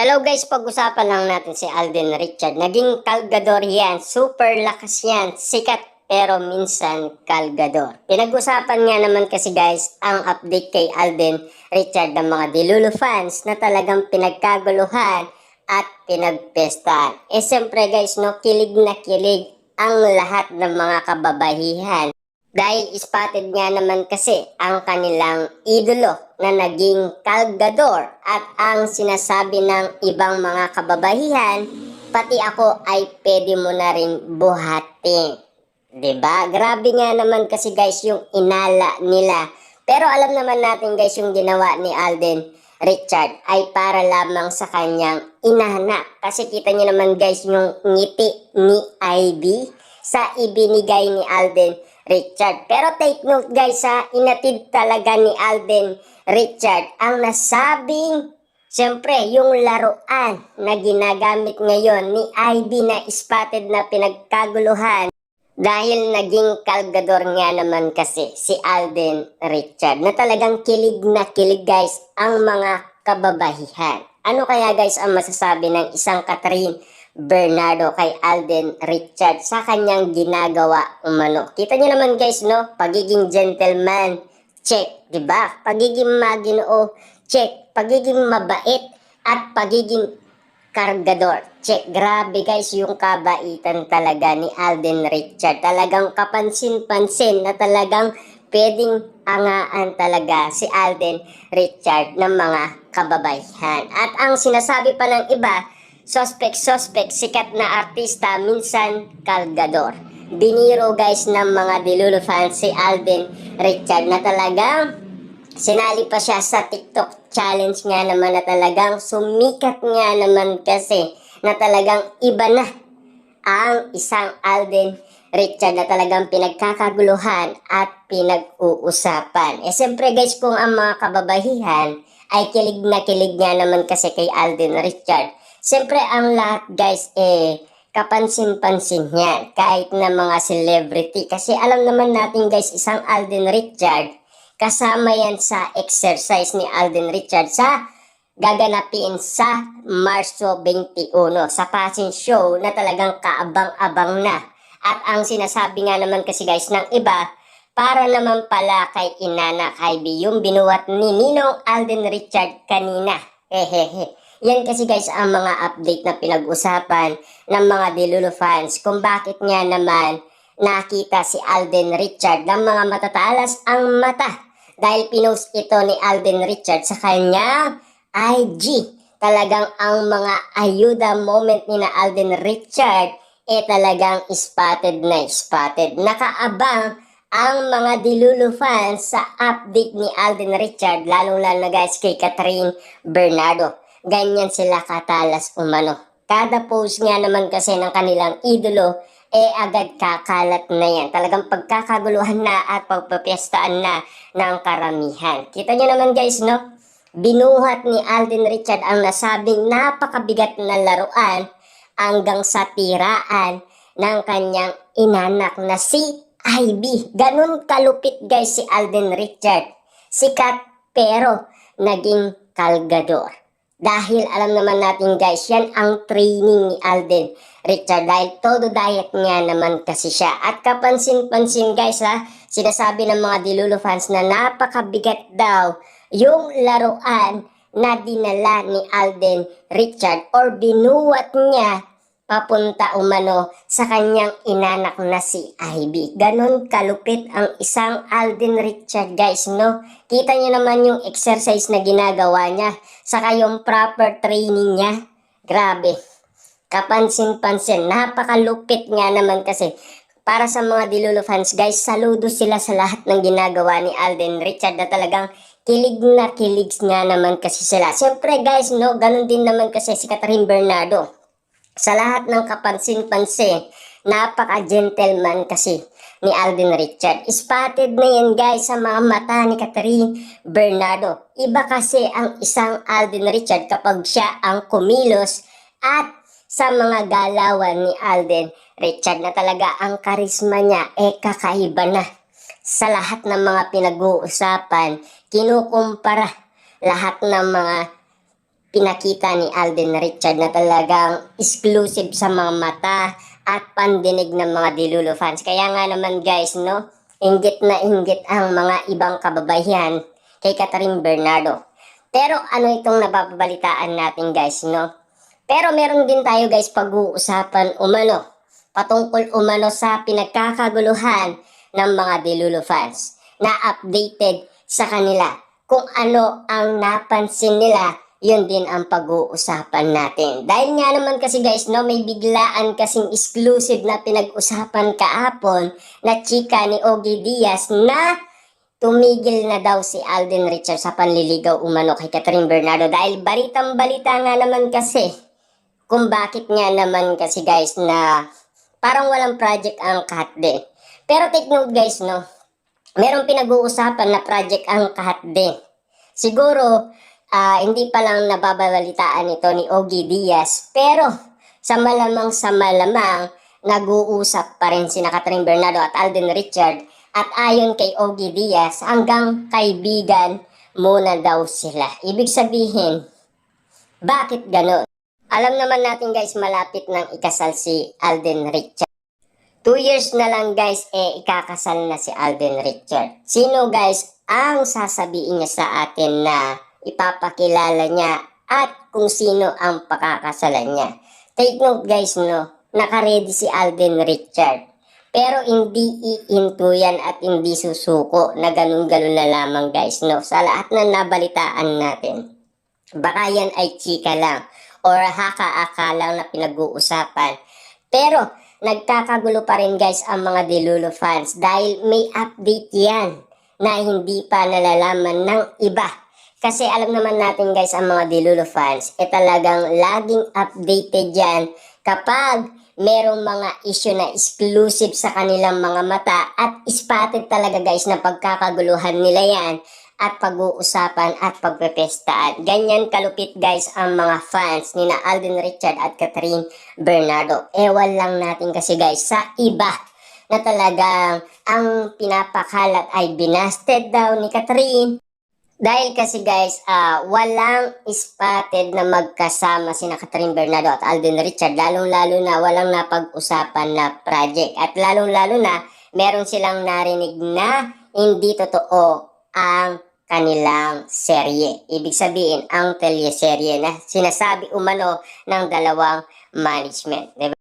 Hello guys, pag-usapan lang natin si Alden Richard. Naging kalgador yan, super lakas yan, sikat pero minsan kalgador. Pinag-usapan nga naman kasi guys ang update kay Alden Richard ng mga Delulu fans na talagang pinagkaguluhan at pinagpestahan. Siyempre guys, no, kilig na kilig ang lahat ng mga kababaihan. Dahil spotted nga naman kasi ang kanilang idolo na naging kalgador at ang sinasabi ng ibang mga kababaihan, pati ako ay pwede mo na rin buhatin. 'Di ba? Grabe nga naman kasi guys yung inala nila. Pero alam naman natin guys yung ginawa ni Alden Richard ay para lamang sa kanyang inana. Kasi kita niyo naman guys yung ngiti ni Ivy sa ibinigay ni Alden Richard. Pero take note guys ha, inatid talaga ni Alden Richard ang nasabing, siyempre, yung laruan na ginagamit ngayon ni Ivy na spotted na pinagkaguluhan dahil naging kalgador nga naman kasi si Alden Richard na talagang kilig na kilig guys ang mga kababaihan. Ano kaya guys ang masasabi ng isang Catherine Bernardo kay Alden Richard sa kanyang ginagawa umano? Kita niyo naman guys, no? Pagiging gentleman, check, 'di ba? Pagiging maginoo, check. Pagiging mabait at pagiging kargador, check. Grabe guys yung kabaitan talaga ni Alden Richard. Talagang kapansin-pansin na talagang pwedeng angaan talaga si Alden Richard ng mga kababaihan. At ang sinasabi pa ng iba, suspect, sikat na artista, minsan kalgador. Biniro guys ng mga Delulu fans si Alden Richard na talagang sinali pa siya sa TikTok challenge nga naman na talagang sumikat nga naman kasi na talagang iba na ang isang Alden Richard na talagang pinagkakaguluhan at pinag-uusapan. Siyempre guys, kung ang mga kababaihan ay kilig na kilig nga naman kasi kay Alden Richard, siyempre ang lahat guys kapansin-pansin yan kahit na mga celebrity. Kasi alam naman natin guys, isang Alden Richard kasama yan sa exercise ni Alden Richard sa gaganapin sa Marso 21 sa fashion show na talagang kaabang-abang na. At ang sinasabi nga naman kasi guys ng iba, para naman pala kay Inana Ivy yung binuhat ni Ninong Alden Richard kanina. Hehehe. Yan kasi guys ang mga update na pinag-usapan ng mga Delulu fans kung bakit nga naman nakita si Alden Richard ng mga matatalas ang mata. Dahil pinost ito ni Alden Richard sa kanyang IG. Talagang ang mga ayuda moment ni na Alden Richard talagang spotted na spotted. Nakaabang ang mga Delulu fans sa update ni Alden Richard, lalong-lalo na guys kay Catherine Bernardo. Ganyan sila katalas umano. Kada post nga naman kasi ng kanilang idolo, agad kakalat na yan. Talagang pagkakaguluhan na at pagpapiestaan na ng karamihan. Kita nyo naman guys, no? Binuhat ni Alden Richard ang nasabing napakabigat na laruan hanggang sa tiraan ng kanyang inanak na si Ivy. Ganun kalupit guys si Alden Richard. Sikat pero naging kalgador. Dahil alam naman natin guys, yan ang training ni Alden Richard. Dahil todo diet nga naman kasi siya. At kapansin-pansin guys ha, sinasabi ng mga Delulu fans na napakabigat daw yung laruan na dinala ni Alden Richard or binuwat niya papunta umano sa kanyang inanak na si Ivy. Ganon kalupit ang isang Alden Richard guys, no? Kita niyo naman yung exercise na ginagawa niya, saka yung proper training niya. Grabe. Kapansin-pansin, napakalupit nga naman kasi. Para sa mga Delulu fans guys, saludo sila sa lahat ng ginagawa ni Alden Richard na talagang kilig na kilig nga naman kasi sila. Siyempre guys, no, ganon din naman kasi si Catherine Bernardo. Sa lahat ng kapansin-pansin, napaka-gentleman kasi ni Alden Richard. Spotted na yan guys sa mga mata ni Catherine Bernardo. Iba kasi ang isang Alden Richard kapag siya ang kumilos at sa mga galawan ni Alden Richard na talaga ang karisma niya kakaiba na. Sa lahat ng mga pinag-uusapan, kinukumpara lahat ng mga pinakita ni Alden Richard na talagang exclusive sa mga mata at pandinig ng mga Dilulo fans. Kaya nga naman guys, no, inggit na inggit ang mga ibang kababaihan kay Catherine Bernardo. Pero ano itong nababalitaan natin guys, no? Pero meron din tayo guys pag-uusapan umano patungkol umano sa pinagkakaguluhan ng mga Dilulo fans na updated sa kanila. Kung ano ang napansin nila, yun din ang pag-uusapan natin. Dahil nga naman kasi guys, no, may biglaan kasing exclusive na pinag-usapan kahapon na chika ni Ogie Diaz na tumigil na daw si Alden Richards sa panliligaw umano kay Catherine Bernardo. Dahil balitang-balita nga naman kasi kung bakit nga naman kasi guys na parang walang project ang Kahit-De. Pero take note guys, no, merong pinag-uusapan na project ang Kahit-De. Siguro, hindi pa lang nababalitaan ito ni Ogie Diaz, pero sa malamang nag-uusap pa rin sina Catherine Bernardo at Alden Richard at ayon kay Ogie Diaz, hanggang kaibigan muna daw sila. Ibig sabihin, bakit ganon? Alam naman natin guys, malapit nang ikasal si Alden Richard. 2 years na lang guys, ikakasal na si Alden Richard. Sino guys ang sasabihin niya sa atin na ipapakilala niya at kung sino ang pakakasalan niya? Take note guys, no, nakaredy si Alden Richard. Pero hindi iinto yan at hindi susuko na ganun-ganun na lamang guys, no. Sa lahat na nabalitaan natin, baka yan ay chika lang or haka-akalang na pinag-uusapan. Pero nagkakagulo pa rin guys ang mga Dilulo fans dahil may update yan na hindi pa nalalaman ng iba. Kasi alam naman natin guys, ang mga Dilulo fans talagang laging updated yan kapag merong mga issue na exclusive sa kanilang mga mata at spotted talaga guys na pagkakaguluhan nila yan at pag-uusapan at pagpepestaan. Ganyan kalupit guys ang mga fans ni na Alden Richard at Catherine Bernardo. Ewan lang natin kasi guys sa iba na talagang ang pinapakalat ay binasted daw ni Catherine. Dahil kasi guys, walang spotted na magkasama sina Catherine Bernardo at Alden Richard. Lalong-lalo na walang napag-usapan na project. At lalong-lalo na meron silang narinig na hindi totoo ang kanilang serye. Ibig sabihin, ang teleserye na sinasabi umano ng dalawang management. Diba?